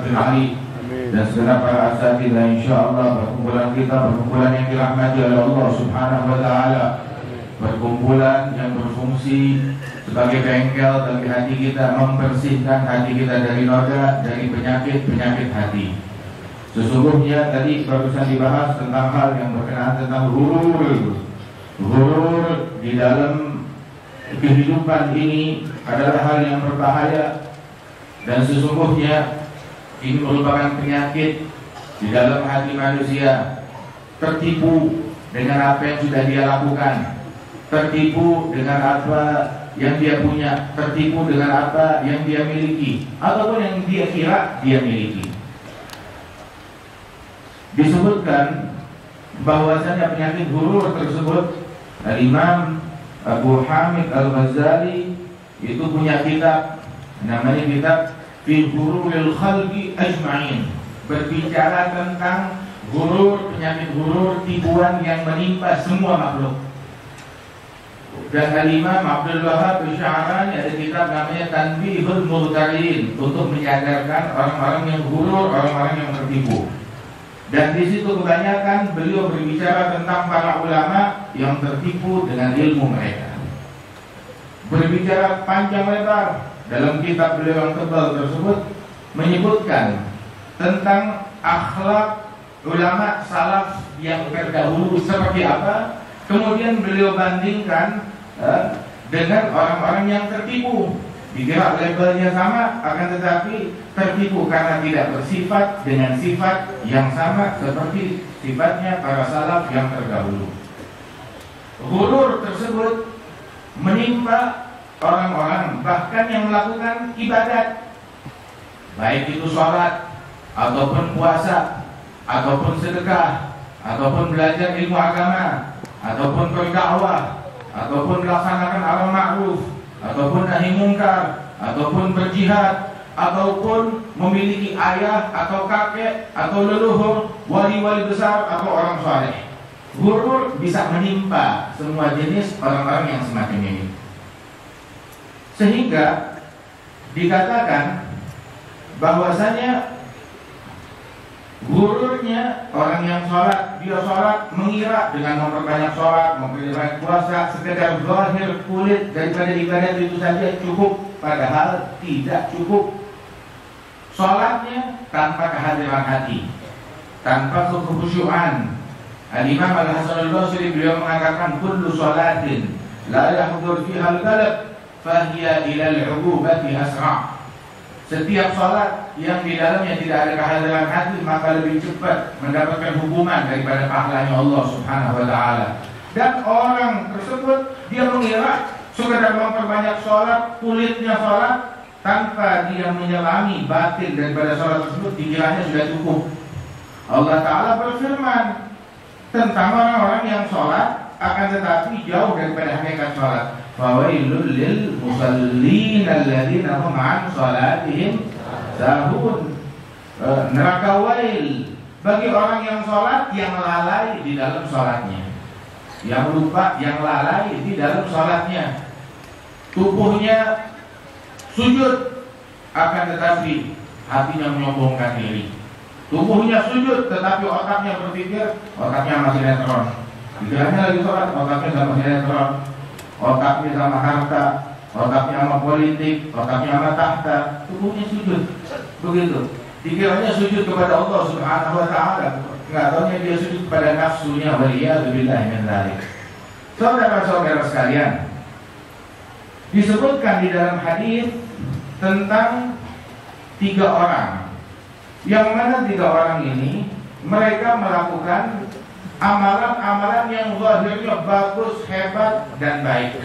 Syekh Ali dan segenap para asatidzah, insyaallah perkumpulan yang dirahmati oleh Allah Subhanahu wa taala, perkumpulan yang berfungsi sebagai bengkel bagi hati kita, membersihkan hati kita dari noda, dari penyakit hati. Sesungguhnya tadi barusan dibahas tentang hal yang berkenaan tentang ghurur di dalam kehidupan ini adalah hal yang berbahaya, dan sesungguhnya ini merupakan penyakit di dalam hati manusia. Tertipu dengan apa yang sudah dia lakukan, tertipu dengan apa yang dia punya, tertipu dengan apa yang dia miliki, ataupun yang dia kira dia miliki. Disebutkan bahwasanya penyakit ghurur tersebut, Imam Abu Hamid Al-Ghazali itu punya kitab, namanya kitab Fi Ghururil Khalqi Ajma'in, berbicara tentang ghurur, penyakit ghurur, tipuan yang menimpa semua makhluk. Dan Al-Imam Abdul Wahab Al-Sya'rani ada kitab namanya Tanbihul Mughtarin, untuk menyadarkan orang-orang yang ghurur, orang-orang yang tertipu. Dan di situ kebanyakan beliau berbicara tentang para ulama yang tertipu dengan ilmu mereka. Berbicara panjang lebar dalam kitab beliau yang tebal tersebut, menyebutkan tentang akhlak ulama salaf yang terdahulu seperti apa. Kemudian beliau bandingkan dengan orang-orang yang tertipu. Dikira labelnya sama, akan tetapi tertipu karena tidak bersifat dengan sifat yang sama seperti sifatnya para salaf yang terdahulu. Ghurur tersebut menimpa orang-orang bahkan yang melakukan ibadat, baik itu sholat, ataupun puasa, ataupun sedekah, ataupun belajar ilmu agama, ataupun berdakwah, ataupun melaksanakan amar ma'ruf, ataupun nahi mungkar, ataupun berjihad, ataupun memiliki ayah atau kakek atau leluhur, wali-wali besar atau orang saleh. Ghurur bisa menimpa semua jenis orang-orang yang semacam ini. Sehingga dikatakan bahwasanya ghururnya orang yang sholat, dia sholat mengira dengan memperbanyak sholat, memperbanyak puasa, sekedar zahir kulit daripada ibadat itu saja cukup, padahal tidak cukup. Sholatnya tanpa kehadiran hati, tanpa kekhusyuan. Al-Imam Al-Hasan Al-Basri beliau mengatakan, kullu sholatin la yahdur fiha al-qalb fahiya ila al-'ububati asra'. Setiap sholat yang di dalamnya tidak ada kehadiran hati, maka lebih cepat mendapatkan hukuman daripada pahalanya Allah Subhanahu wa ta'ala. Dan orang tersebut dia mengira sekedar memperbanyak sholat, kulitnya sholat, tanpa dia menyelami batin daripada sholat tersebut, dikiranya sudah cukup. Allah Ta'ala berfirman tentang orang-orang yang sholat akan tetapi jauh daripada hakikat sholat. Fawailul lil musallin alladzina hum an salatihim sahun. Neraka wail bagi orang yang sholat yang lalai di dalam sholatnya, yang lupa, yang lalai di dalam sholatnya. Tubuhnya sujud akan tetapi hatinya menyombongkan diri. Tubuhnya sujud tetapi otaknya berpikir, otaknya masih netron. Dikiranya lagi sholat, otaknya gak masih netron. Otaknya sama harta, otaknya sama politik, otaknya sama tahta, tubuhnya sujud. Begitu. Dikiranya sujud kepada Allah Subhanahu wa ta'ala, enggak tahunya dia sujud kepada nafsunya. Waliyadzubillah min dzalik. Saudara-saudara sekalian, disebutkan di dalam hadis tentang 3 orang, yang mana 3 orang ini mereka melakukan amalan-amalan yang zahirnya bagus, hebat, dan baik,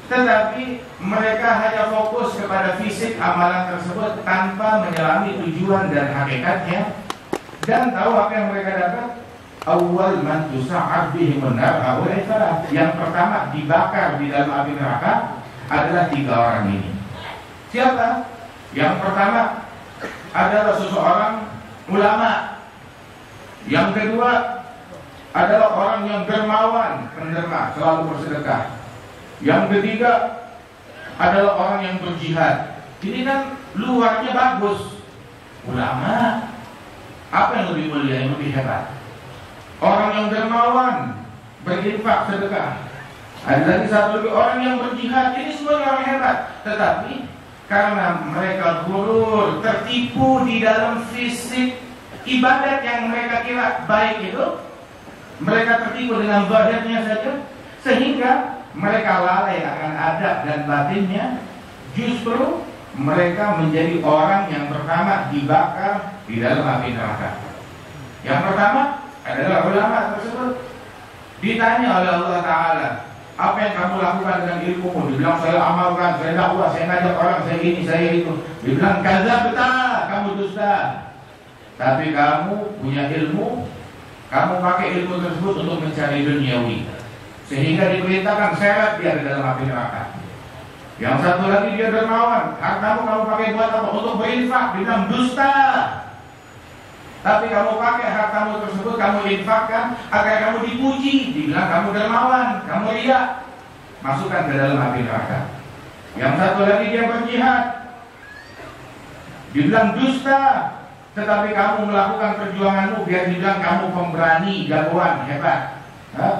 tetapi mereka hanya fokus kepada fisik amalan tersebut tanpa menyelami tujuan dan hakikatnya. Dan tahu apa yang mereka dapat? Awal man tusa'ab bihimun nar haulai salah. Yang pertama dibakar di dalam api neraka adalah 3 orang ini. Siapa? Yang pertama adalah seseorang ulama. Yang kedua adalah orang yang dermawan, penderma, selalu bersedekah. Yang ketiga adalah orang yang berjihad. Ini kan luarnya bagus, ulama. Apa yang lebih mulia, yang lebih hebat? Orang yang dermawan, berinfak, sedekah. Ada lagi satu lagi, orang yang berjihad. Ini semuanya orang hebat. Tetapi karena mereka gurur, tertipu di dalam fisik ibadat yang mereka kira baik itu, mereka tertipu dengan zahirnya saja, sehingga mereka lalai akan adab dan batinnya. Justru mereka menjadi orang yang pertama dibakar di dalam api neraka. Yang pertama adalah ulama tersebut. Ditanya oleh Allah Ta'ala, apa yang kamu lakukan dengan ilmumu? Dibilang, saya amalkan, saya dakwah, saya ngajak orang, saya ini, saya itu. Dibilang, kadzabta, kamu dusta. Tapi kamu punya ilmu, kamu pakai ilmu tersebut untuk mencari duniawi, sehingga diperintahkan seret dia di dalam api neraka. Yang satu lagi dia dermawan, hartamu kamu pakai buat apa? Untuk berinfak, dibilang dusta. Tapi kamu pakai hartamu tersebut, kamu infakkan agar kamu dipuji, dibilang kamu dermawan, kamu riya, masukkan ke dalam api neraka. Yang satu lagi dia berjihad, dibilang dusta. Tetapi kamu melakukan perjuanganmu, biar dibilang kamu pemberani, jagoan, hebat,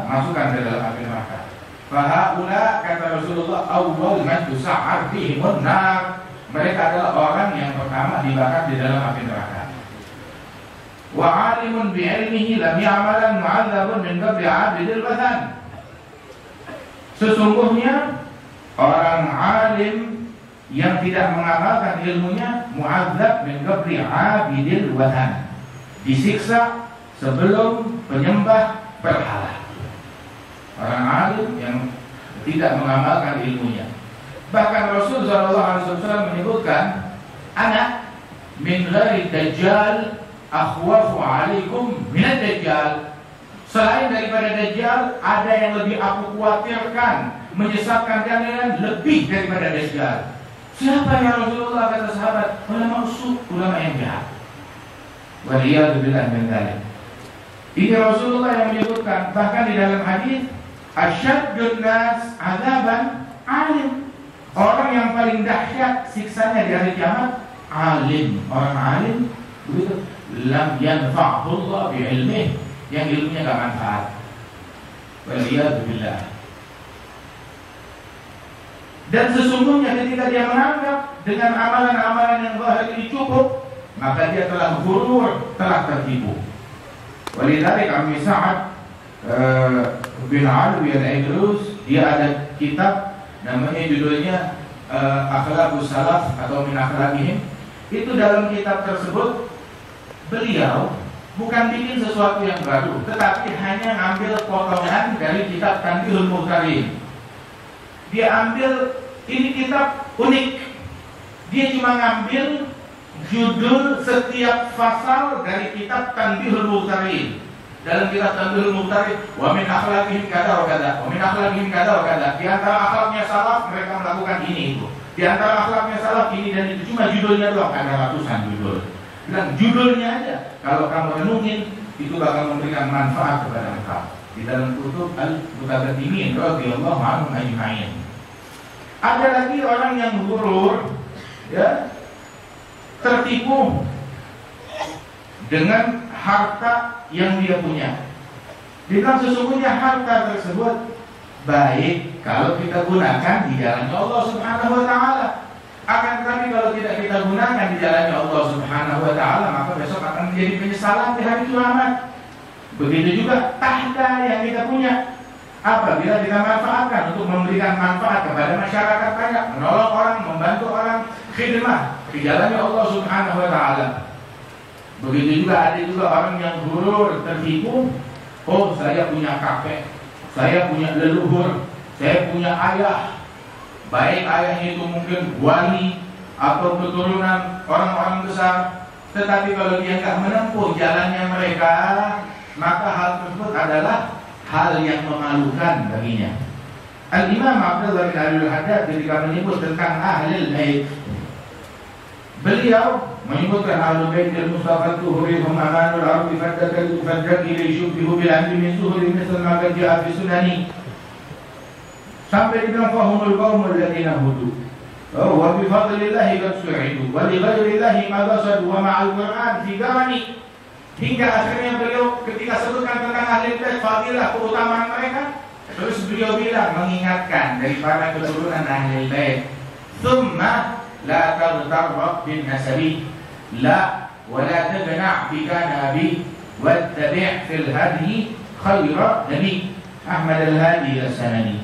masukkan ke dalam api neraka. Fahaula, kata Rasulullah, awwal man tusa'ar fihimun nar. Mereka adalah orang yang pertama dibakar di dalam api neraka. Wa 'alimun bi'ilmihi lam ya'malan mu'adzabun min qabli 'abidil wathan. Sesungguhnya orang alim yang tidak mengamalkan ilmunya mu'adzab min qabli 'abidil wathan, disiksa sebelum penyembah berhala. Orang alim yang tidak mengamalkan ilmunya. Bahkan Rasul SAW menyebutkan, anak min ghairi dajjal akhwafu alaikum minad dajjal. Selain daripada dajjal, ada yang lebih aku khawatirkan, menyesatkan kalian lebih daripada dajjal. Siapa ya Rasulullah? Kata sahabat, ulama usul, ulama yang jahat. Waliyadzubillah min dzalik. Ini Rasulullah yang menyebutkan. Bahkan di dalam hadis, asyaddun nas azaban alim. Orang yang paling dahsyat siksanya di hari kiamat, alim. Orang alim begitu, lam yanfa'ullah bi'ilmih, yang ilmunya gak manfaat. Waliyadzubillah. Dan sesungguhnya ketika dia menganggap dengan amalan-amalan yang zahir ini cukup, maka dia telah ghurur, telah tertipu. Walidhalika kami Sa'ad bin Alwi al-Idrus, dia ada kitab namanya, judulnya Akhlaqus Salaf atau Min Akhlaqihim. Itu dalam kitab tersebut beliau bukan bikin sesuatu yang baru, tetapi hanya ngambil potongan dari kitab Tanbihul Muhtarin. Dia ambil, ini kitab unik, dia cuma ngambil judul setiap fasal dari kitab Tanbihul Muhtarin. Dalam kitab Tanbihul Muhtarin, wa min akhlaqihim kada wa kada, wa min akhlaqihim kada wa kada. Di antara akhlaknya salaf mereka melakukan ini itu. Di antara akhlaknya salaf ini dan itu. Cuma judulnya doang, ada ratusan judul. Bilang judulnya aja, kalau kamu renungin itu bakal memberikan manfaat kepada engkau. Di dalam kutub Al-Mutabatimin radhiyallahu anhum ajma'in. Ada lagi orang yang ghurur, ya, tertipu dengan harta yang dia punya. Dibilang sesungguhnya harta tersebut baik kalau kita gunakan di jalannya Allah Subhanahu wa ta'ala. Akan tetapi kalau tidak kita gunakan di jalannya Allah Subhanahu wa ta'ala, maka besok akan menjadi penyesalan di hari kiamat. Begitu juga tahta yang kita punya, apabila kita manfaatkan untuk memberikan manfaat kepada masyarakat banyak, menolong orang, membantu orang, khidmah di jalannya Allah Subhanahu wa ta'ala. Begitu juga ada juga orang yang ghurur, tertipu. Oh, saya punya kakek, saya punya leluhur, saya punya ayah. Baik ayahnya itu mungkin wali atau keturunan orang-orang besar, tetapi kalau dia nggak menempuh jalannya mereka, maka hal tersebut adalah hal yang memalukan baginya. Al-Imam Abdullah bin Abdul Haddad ketika menyebut tentang Ahlul Bait, beliau menyebutkan Ahlul Bait al-Mustafa tuhurihum amanul ardi faddaki li syubbihu bil amri min zuhuri misal ma ja'a fi sunani. Sampai dibilang fahumul qaumul ladina hudu. Oh, wa bi fadlillahi qad su'idu wa li ghairillahi ma qasadu wa ma'al Qur'an fi gamani. Hingga akhirnya beliau ketika sebutkan tentang ahli bait fadilah keutamaan mereka, terus beliau bilang mengingatkan daripada keturunan ahli bait, "Tsumma la taghtarra bin nasabi, la wa la tabna' bi kanabi wattabi' fil hadi khaira nabi." Ahmad Al-Hadi As-Sanani.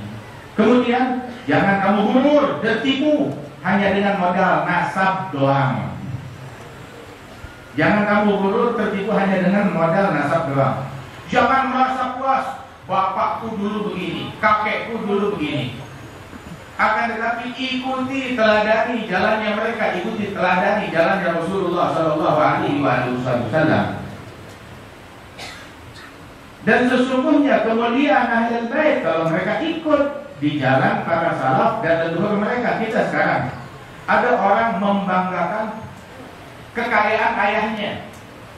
Kemudian jangan kamu gumur, tertipu hanya dengan modal nasab doang. Jangan kamu gurur tertipu hanya dengan modal nasab doang. Jangan merasa puas, bapakku dulu begini, kakekku dulu begini. Akan tetapi ikuti teladani jalannya mereka, ikuti teladani jalannya Rasulullah Sallallahu Alaihi Wasallam. Dan sesungguhnya kemuliaan Ahlul Bait kalau mereka ikut di jalan para salaf dan leluhur mereka. Kita sekarang ada orang membanggakan kekayaan ayahnya,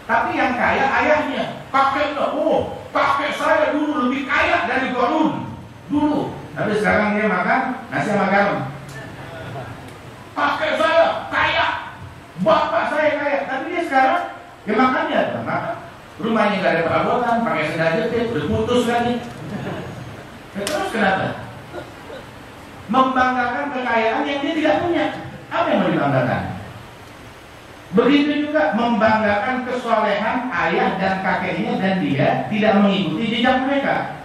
tapi yang kaya ayahnya, kakeknya. Oh, kakek saya dulu lebih kaya dari Qarun dulu, tapi sekarang dia makan nasi sama garam. Kakek saya kaya, bapak saya kaya, tapi dia sekarang dia makannya apa? Makan rumahnya nggak ada perabotan, pakai sendal jepit, udah putus lagi. Terus kenapa? Membanggakan kekayaan yang dia tidak punya. Apa yang mau dibanggakan? Begitu juga membanggakan kesolehan ayah dan kakeknya dan dia tidak mengikuti jejak mereka.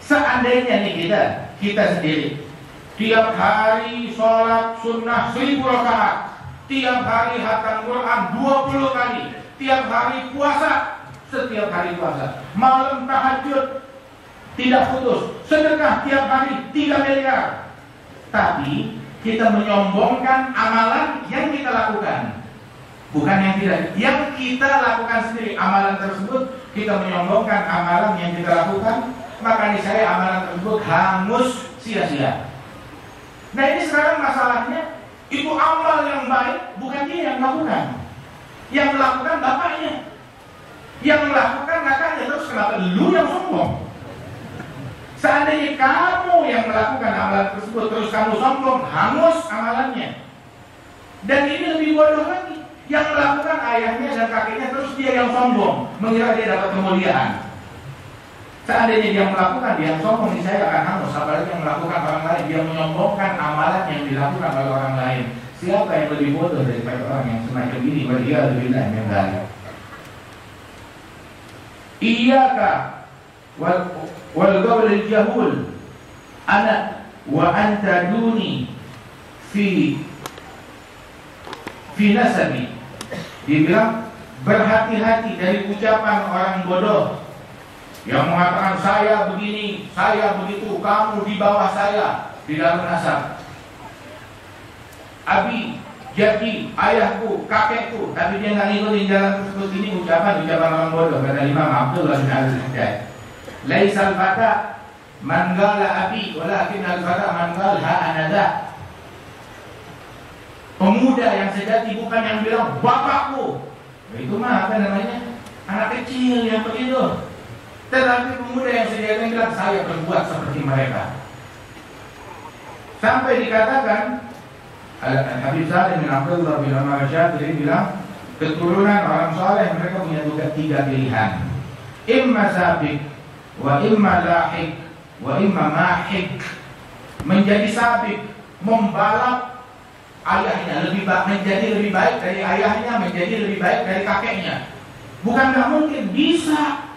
Seandainya nih kita sendiri tiap hari sholat sunnah 1000 rakaat, tiap hari khatam Quran 20 kali, tiap hari puasa, setiap hari puasa, malam tahajud tidak putus, sedekah tiap hari 3 miliar. Tapi kita menyombongkan amalan yang kita lakukan, bukan yang tidak, yang kita lakukan sendiri. Amalan tersebut kita menyombongkan amalan yang kita lakukan, maka niscaya amalan tersebut hangus sia-sia. Nah ini sekarang masalahnya, itu amal yang baik bukan dia yang melakukan, yang melakukan bapaknya, yang melakukan kakaknya. Terus kenapa lu yang sombong? Seandainya kamu yang melakukan amalan tersebut terus kamu sombong, hangus amalannya. Dan ini lebih bodoh lagi, yang melakukan ayahnya dan kakeknya terus dia yang sombong, mengira dia dapat kemuliaan. Seandainya dia melakukan, dia yang sombong, ini saya akan hangus. Apalagi yang melakukan orang lain, dia menyombongkan amalan yang dilakukan oleh orang lain. Siapa yang lebih bodoh daripada orang yang semacam ini? Waliyadzubillah min dzalik. Iyyaka wal qawl al jahul ana wa anta duni fi nasabi. Dia bilang berhati-hati dari ucapan orang bodoh yang mengatakan saya begini, saya begitu, kamu di bawah saya di dalam nasab. Abi, jadi ayahku, kakekku, tapi dia nggak ngikutin jalan tersebut. Ini ucapan orang bodoh. Kata Imam Abdullah bin Al-Haddad, laisal fata man qala abi walakin al-fata man qala ha anada. Pemuda yang sejati bukan yang bilang bapakku. Itu mah apa namanya? Anak kecil yang begitu. Tetapi pemuda yang sejati yang bilang saya berbuat seperti mereka. Sampai dikatakan Habib Salim bin Abdullah bin Umar Syadri bilang keturunan orang soleh mereka punya juga 3 pilihan. Imma sabiq wa imma lahiq wa imma mahiq. Menjadi sabik, membalap ayahnya, menjadi lebih baik dari ayahnya, menjadi lebih baik dari kakeknya. Bukan nggak mungkin, bisa.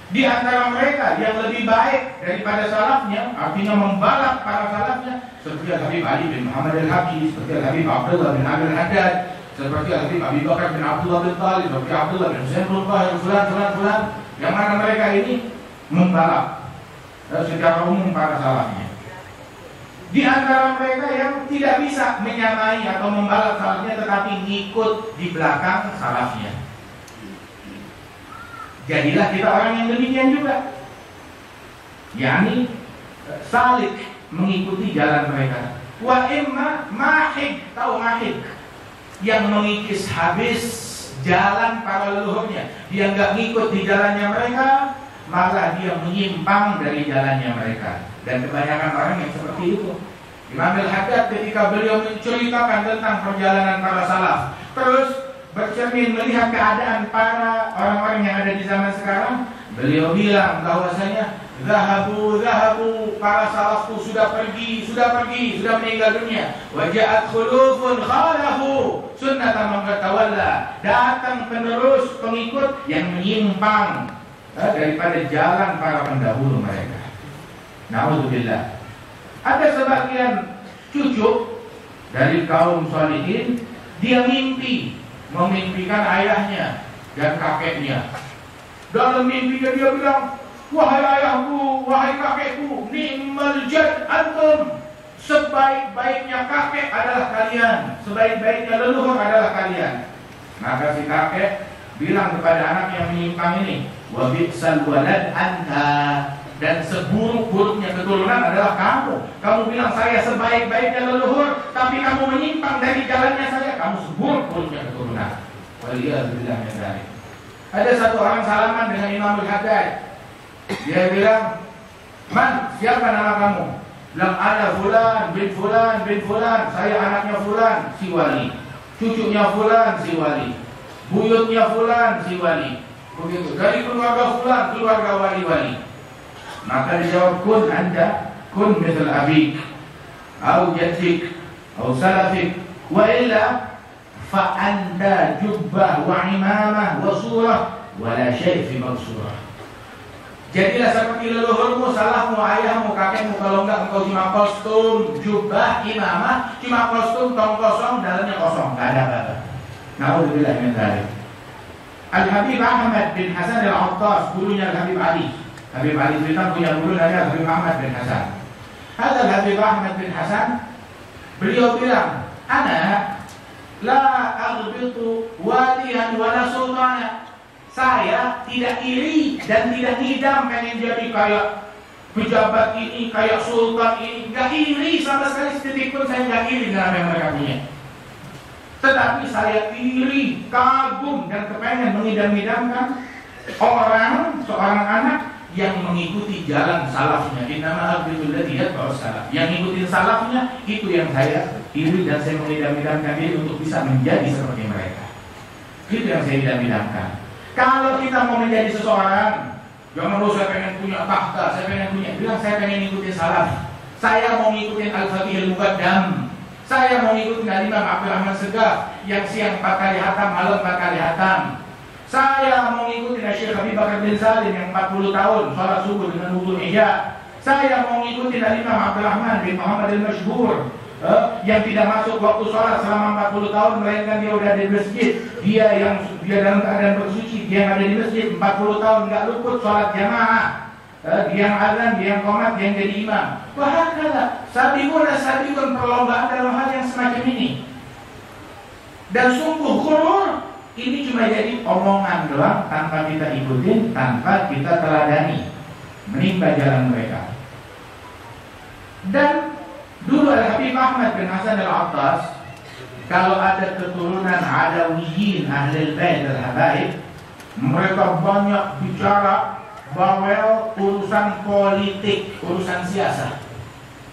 Di antara mereka yang lebih baik daripada salafnya, artinya membalap para salafnya, seperti Habib Ali bin Muhammad Al-Habsyi, seperti Habib Abdullah bin Abdul Haddad, seperti Habib Abi Bakar bin Abdullah bin Talib, seperti Abdullah bin Husain bin Tahir, fulan, yang mana mereka ini membalap secara umum para salafnya. Di antara mereka yang tidak bisa menyamai atau membalap salafnya, tetapi ngikut di belakang salafnya. Jadilah kita orang yang demikian juga, yakni salik, mengikuti jalan mereka. Wa imma mahik, tahu mahik, yang mengikis habis jalan para leluhurnya. Dia nggak ngikut di jalannya mereka, malah dia menyimpang dari jalannya mereka. Dan kebanyakan orang yang seperti itu. Imam Al-Haddad ketika beliau menceritakan tentang perjalanan para salaf, terus bercermin melihat keadaan para orang-orang yang ada di zaman sekarang, beliau bilang bahwasanya zahabu para salafku sudah pergi, sudah meninggal dunia. Waja'at khulufun khalafu sunnatan man tawalla. Datang penerus pengikut yang menyimpang daripada jalan para pendahulu mereka. Na'udzubillah. Ada sebagian cucu dari kaum sholihin, dia memimpikan ayahnya dan kakeknya. Dalam mimpinya dia bilang, wahai ayahku, wahai kakekku, ni'mal jad antum. Sebaik-baiknya kakek adalah kalian, sebaik-baiknya leluhur adalah kalian. Maka si kakek bilang kepada anak yang menyimpang ini, wa bi'sal walad anta. Dan seburuk-buruknya keturunan adalah kamu. Kamu bilang saya sebaik-baiknya leluhur, tapi kamu menyimpang dari jalannya saya, kamu seburuk-buruknya keturunan. Waliyahzubillah min dzalik. Ada satu orang salaman dengan Imam Al-Haddad. Dia bilang, "Man, siapa nama kamu?" Bilang, "Ana fulan bin fulan. Saya anaknya fulan, si wali. Cucunya fulan, si wali. Buyutnya fulan, si wali." Begitu. Dari keluarga fulan, keluarga wali-wali. Maka dijawab, kun anda, kun misal abik, au jaddik, au salafik, wa illa fa anda jubbah wa imamah wa surah, wa la syai' fi maqsurah. Jadilah seperti leluhurmu, salafmu, ayahmu, kakekmu. Kalau enggak engkau cuma kostum, jubah, imamah, cuma kostum, tong kosong, dalamnya kosong, enggak ada apa-apa. Na'udzubillah min dzalik. Al-Habib Ahmad bin Hasan Al-Attas, gurunya Al-Habib Ali. Habib Ali Fitan punya guru namanya Habib Ahmad bin Hasan. Ada Habib Ahmad bin Hasan, beliau bilang, "Ana la aghbitu waliyan wala sultana." Saya tidak iri dan tidak ngidam pengen jadi kayak pejabat ini, kayak sultan ini. Gak iri sama sekali, sedikit pun saya gak iri dengan apa yang mereka punya. Tetapi saya iri, kagum dan kepengen mengidam-idamkan seorang anak yang mengikuti jalan salafnya. Innama abdul ladzi yatba'u salaf. Yang ngikutin salafnya, itu yang saya iri dan saya mengidam-idamkan diri untuk bisa menjadi seperti mereka. Itu yang saya idam-idamkan. Kalau kita mau menjadi seseorang, jangan saya pengen punya tahta, saya pengen punya, bilang saya pengen ngikutin salaf. Saya mau ngikutin Al-Fatih Al-Muqaddam. Saya mau ngikutin Imam Abdul Rahman Segaf yang siang 4 kali hatam, malam 4 kali hatam. Saya mau ngikutin Syekh Habib Bakar bin Salim yang 40 tahun sholat subuh dengan wudu ihya. Saya mau ngikutin Imam Abdul Rahman bin Muhammad Al-Mashhur yang tidak masuk waktu sholat selama 40 tahun, melainkan dia udah di masjid. Dia dalam keadaan bersuci, dia yang ada di masjid 40 tahun nggak luput sholat jamaah. Dia yang azan, dia yang qomat, dia yang jadi imam. Wahakala sabiqun perlombaan dalam hal yang semacam ini. Dan sungguh ghurur. Ini cuma jadi omongan doang, tanpa kita ikutin, tanpa kita teladani, menimba jalan mereka. Dan dulu Al-Habib Ahmad bin Hasan Al-Attas, kalau ada keturunan Adawiyin Ahlul Bait Al-Habaib, mereka banyak bicara bawel urusan politik, urusan siasat.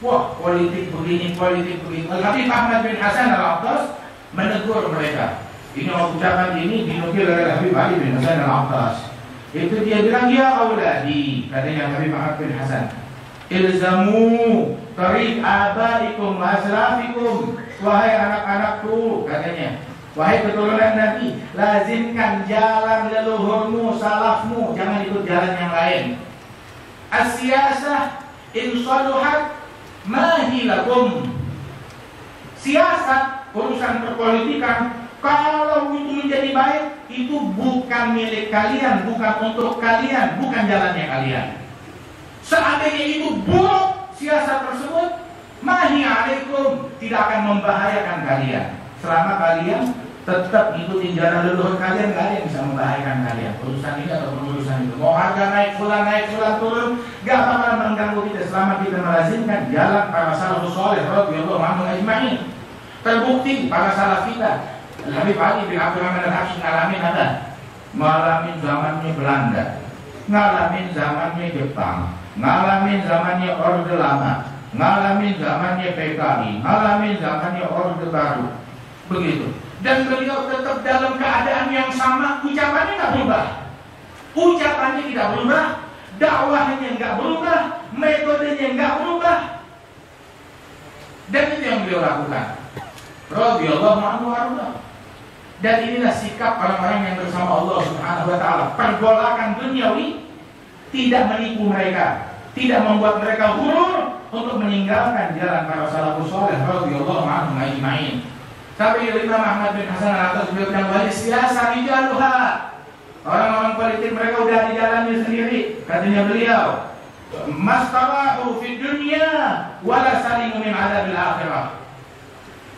Wah, politik begini, politik begitu. Al-Habib Ahmad bin Hasan Al-Attas menegur mereka. Ini ucapan ini dinukil oleh Habib Ali bin Hasan Al-Attas. Itu dia bilang, ya auladi, katanya Habib Ahmad bin Hasan, ilzamu tariq abaikum wa aslafikum. Wahai anak-anakku, katanya, wahai keturunan Nabi, lazimkan jalan leluhurmu, salafmu, jangan ikut jalan yang lain. As-siyasah in saluhat mahilakum. Siasat, urusan perpolitikan, kalau itu menjadi baik, itu bukan milik kalian, bukan untuk kalian, bukan jalannya kalian. Seandainya itu buruk siasat tersebut, mahi alaikum, tidak akan membahayakan kalian. Selama kalian tetap ikutin jalan leluhur kalian, gak ada yang bisa membahayakan kalian. Urusan ini atau urusan itu, mau harga naik, fulan turun, gak bakalan mengganggu kita selama kita melazimkan jalan para salafus saleh radhiyallahu anhum ajma'in. Terbukti para salaf kita. Habib Ali bin Abdul Rahman Al-Habsyi ngalamin apa? Ngalamin zamannya Belanda, ngalamin zamannya Jepang, ngalamin zamannya Orde Lama, ngalamin zamannya PKI, ngalamin zamannya Orde Baru, begitu. Dan beliau tetap dalam keadaan yang sama, ucapannya nggak berubah, ucapannya tidak berubah, dakwahnya nggak berubah, metodenya nggak berubah, dan itu yang beliau lakukan. Radhiyallahu anhu warda. Dan inilah sikap orang-orang yang bersama Allah Subhanahu wa taala. Pergolakan duniawi tidak menipu mereka, tidak membuat mereka ghurur untuk meninggalkan jalan para salafus saleh radhiyallahu anhum ajma'in. Sampai Imam Ahmad bin Hasan al-Atas beliau bilang, "Wal siyasa rijaluha." Orang-orang politik mereka udah di jalannya sendiri. Katanya beliau, "Mastawahu fid dunya wala salimu min adzabil akhirah."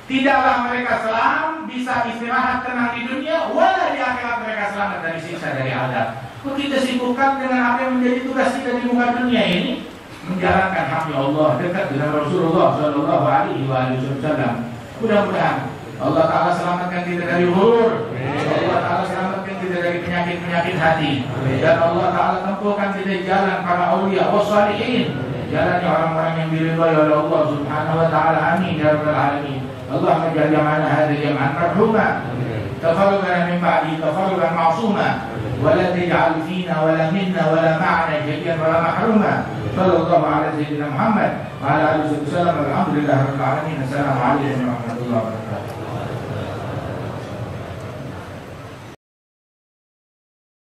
Tidaklah mereka selam, bisa istirahat tenang di dunia, wala di akhirat mereka selamat dari siksa dari azab. Kita sibukkan dengan apa yang menjadi tugas kita di muka dunia ini, menjalankan haknya Allah, dekat dengan Rasulullah Shallallahu Alaihi Wasallam. Mudah-mudahan Allah Taala selamatkan kita dari ghurur, Allah Taala selamatkan kita dari penyakit-penyakit hati, dan Allah Taala tempuhkan kita jalan para aulia wassalihin, jalannya orang-orang yang diridhai oleh Allah Subhanahu Wa Taala. Amin ya rabbal alamin. اللهم اجعل جمعنا هذا جمعا مرحوما تفرقنا من بعده تفرقا معصوما ولا تجعل فينا ولا منا ولا معنا شقيا ولا محروما صلى الله على سيدنا محمد وعلى اله وصحبه وسلم. الحمد لله رب العالمين. السلام عليكم ورحمه الله وبركاته.